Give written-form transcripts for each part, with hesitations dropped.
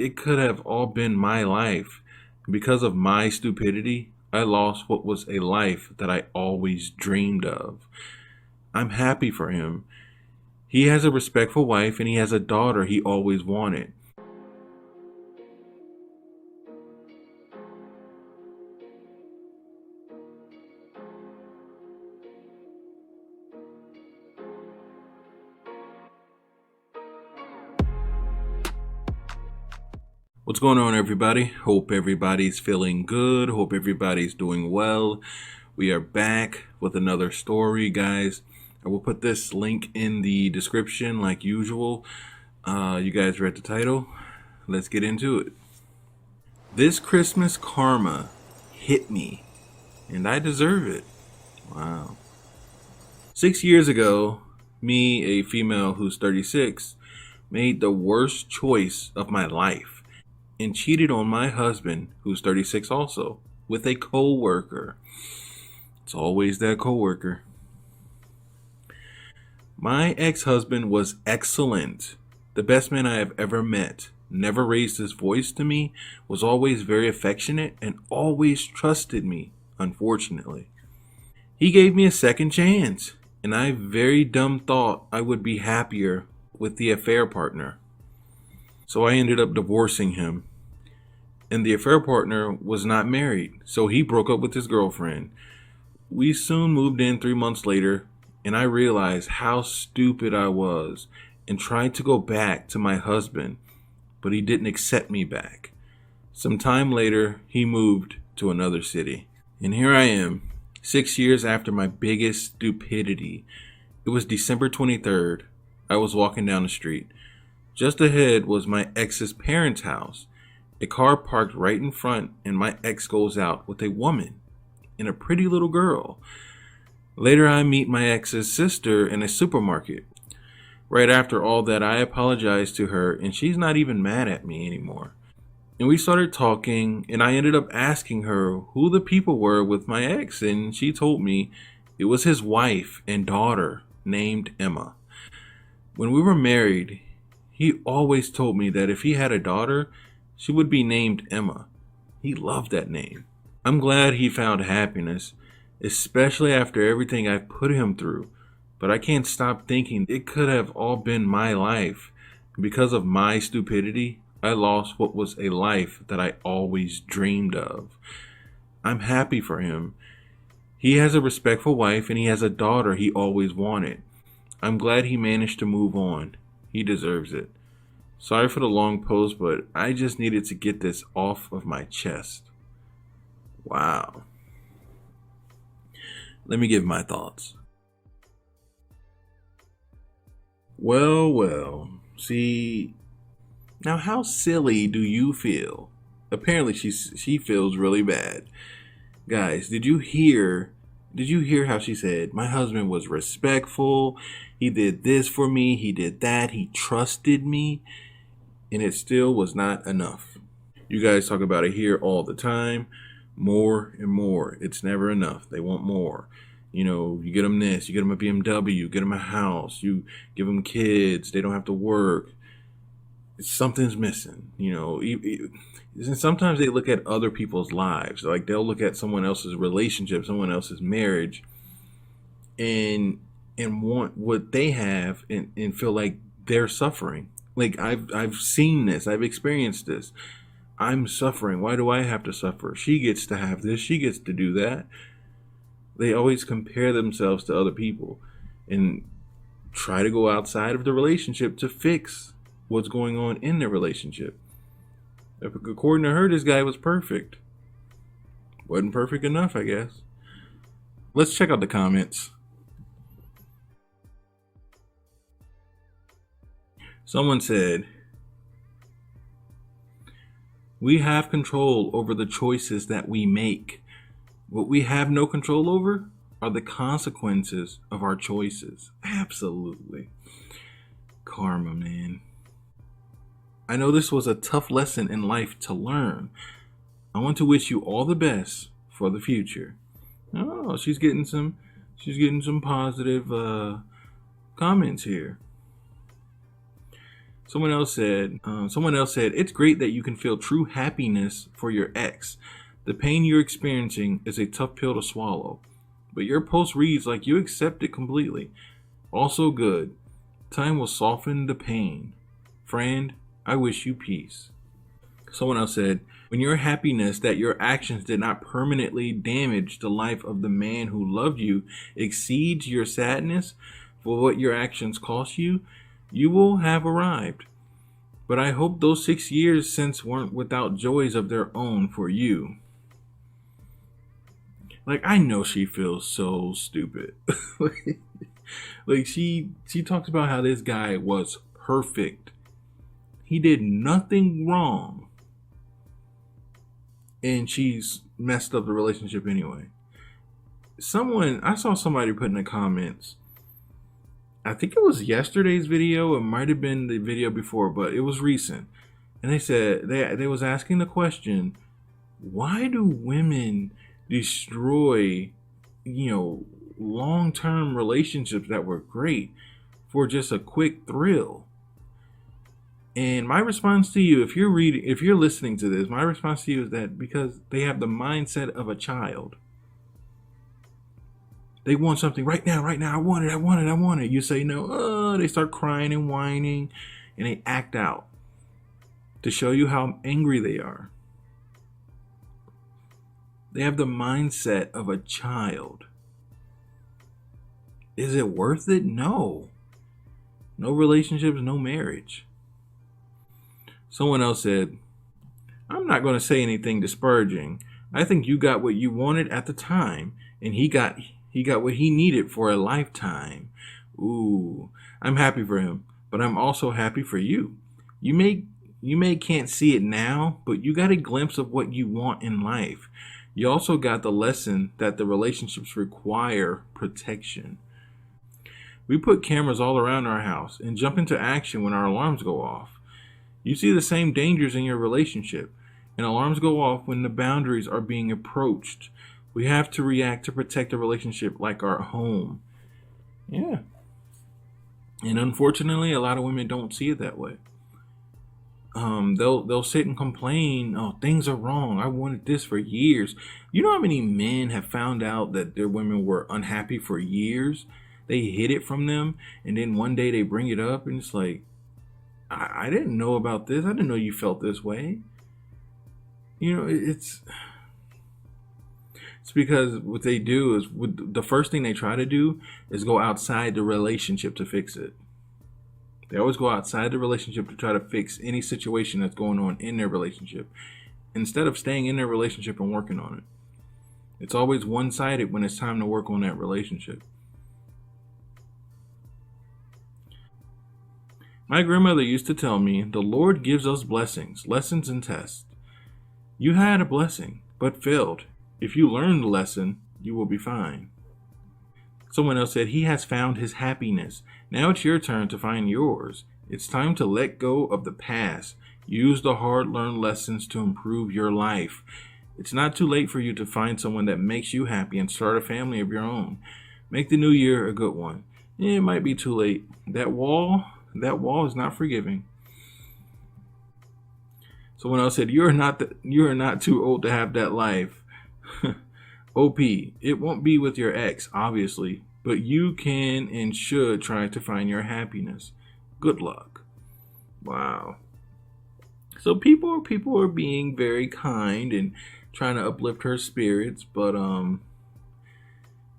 it could have all been my life. Because of my stupidity, I lost what was a life that I always dreamed of. I'm happy for him. He has a respectful wife and he has a daughter he always wanted. What's going on, everybody? Hope everybody's feeling good. Hope everybody's doing well. We are back with another story, guys. I will put this link in the description like usual. You guys read the title? Let's get into it. This Christmas karma hit me, and I deserve it. Wow. 6 years ago, me, a female who's 36, made the worst choice of my life and cheated on my husband, who's 36 also, with a co-worker. It's always that co-worker. My ex-husband was excellent, the best man I have ever met. Never raised his voice to me, was always very affectionate, and always trusted me, unfortunately. He gave me a second chance, and I very dumb thought I would be happier with the affair partner. So I ended up divorcing him. And the affair partner was not married, so he broke up with his girlfriend. We soon moved in 3 months later, and I realized how stupid I was and tried to go back to my husband, but he didn't accept me back. Some time later, he moved to another city. And here I am, 6 years after my biggest stupidity. It was December 23rd. I was walking down the street. Just ahead was my ex's parents' house. A car parked right in front, and my ex goes out with a woman and a pretty little girl. Later, I meet my ex's sister in a supermarket. Right after all that, I apologized to her, and she's not even mad at me anymore. And we started talking, and I ended up asking her who the people were with my ex, and she told me it was his wife and daughter named Emma. When we were married, he always told me that if he had a daughter, she would be named Emma. He loved that name. I'm glad he found happiness, especially after everything I've put him through. But I can't stop thinking it could have all been my life. Because of my stupidity, I lost what was a life that I always dreamed of. I'm happy for him. He has a respectful wife and he has a daughter he always wanted. I'm glad he managed to move on. He deserves it. Sorry for the long post, but I just needed to get this off of my chest. Wow. Let me give my thoughts. Well. See, now how silly do you feel? Apparently she feels really bad. Guys, did you hear how she said my husband was respectful, he did this for me, he did that, he trusted me, and it still was not enough. You guys talk about it here all the time. More and more. It's never enough. They want more. You get them this, you get them a BMW, you get them a house, you give them kids, they don't have to work. Something's missing. And sometimes they look at other people's lives. Like they'll look at someone else's relationship, someone else's marriage, and want what they have and feel like they're suffering. Like I've seen this, I've experienced this. I'm suffering. Why do I have to suffer? She gets to have this, she gets to do that. They always compare themselves to other people and try to go outside of the relationship to fix what's going on in the relationship. According to her, this guy was perfect. Wasn't perfect enough, I guess. Let's check out the comments. Someone said, we have control over the choices that we make. What we have no control over are the consequences of our choices. Absolutely. Karma, man. I know this was a tough lesson in life to learn. I want to wish you all the best for the future. Oh, she's getting some positive comments here. Someone else said, it's great that you can feel true happiness for your ex. The pain you're experiencing is a tough pill to swallow, but your post reads like you accept it completely. Also good. Time will soften the pain. Friend, I wish you peace. Someone else said, when your happiness that your actions did not permanently damage the life of the man who loved you exceeds your sadness for what your actions cost you, you will have arrived. But I hope those 6 years since weren't without joys of their own for you. Like, I know she feels so stupid. Like she talks about how this guy was perfect. He did nothing wrong. And she's messed up the relationship anyway. I saw somebody put in the comments, I think it was yesterday's video, it might have been the video before, but it was recent. And they said, they was asking the question, why do women destroy, long-term relationships that were great for just a quick thrill? And my response to you, if you're listening to this, my response to you is that because they have the mindset of a child. They want something right now. I want it. You say no. They start crying and whining, and they act out to show you how angry they are. They have the mindset of a child. Is it worth it? No. No relationships, no marriage. Someone else said, I'm not going to say anything disparaging. I think you got what you wanted at the time, and he got what he needed for a lifetime. Ooh, I'm happy for him, but I'm also happy for you. You may can't see it now, but you got a glimpse of what you want in life. You also got the lesson that the relationships require protection. We put cameras all around our house and jump into action when our alarms go off. You see the same dangers in your relationship, and alarms go off when the boundaries are being approached. We have to react to protect a relationship like our home. Yeah. And unfortunately, a lot of women don't see it that way. They'll sit and complain, oh, things are wrong. I wanted this for years. You know how many men have found out that their women were unhappy for years? They hid it from them, and then one day they bring it up, and it's like, I didn't know about this. I didn't know you felt this way. It's because what they do is, the first thing they try to do is go outside the relationship to fix it. They always go outside the relationship to try to fix any situation that's going on in their relationship, instead of staying in their relationship and working on it. It's always one-sided when it's time to work on that relationship. My grandmother used to tell me, the Lord gives us blessings, lessons, and tests. You had a blessing, but failed. If you learn the lesson, you will be fine. Someone else said, he has found his happiness. Now it's your turn to find yours. It's time to let go of the past. Use the hard-learned lessons to improve your life. It's not too late for you to find someone that makes you happy and start a family of your own. Make the new year a good one. It might be too late. That wall is not forgiving. Someone else said, you are not too old to have that life. OP, it won't be with your ex, obviously, but you can and should try to find your happiness. Good luck. Wow. So people are being very kind and trying to uplift her spirits, but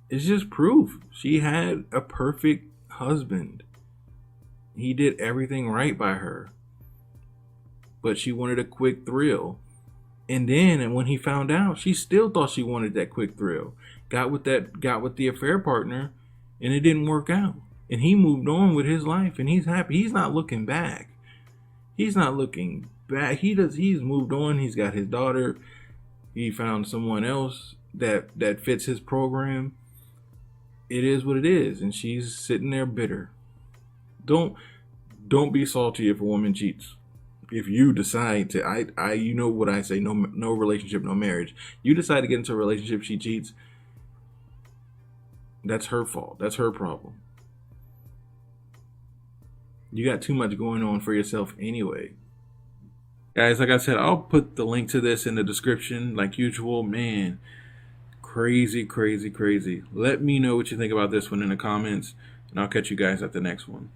it's just proof. She had a perfect husband. He did everything right by her, but she wanted a quick thrill. And when he found out, she still thought she wanted that quick thrill. Got with the affair partner, and it didn't work out. And he moved on with his life, and he's happy. He's not looking back. He's moved on. He's got his daughter. He found someone else that fits his program. It is what it is, and she's sitting there bitter. Don't be salty if a woman cheats. If you decide to, you know what I say, no relationship, no marriage. You decide to get into a relationship, she cheats. That's her fault. That's her problem. You got too much going on for yourself anyway. Guys, like I said, I'll put the link to this in the description like usual. Man, crazy, crazy, crazy. Let me know what you think about this one in the comments, and I'll catch you guys at the next one.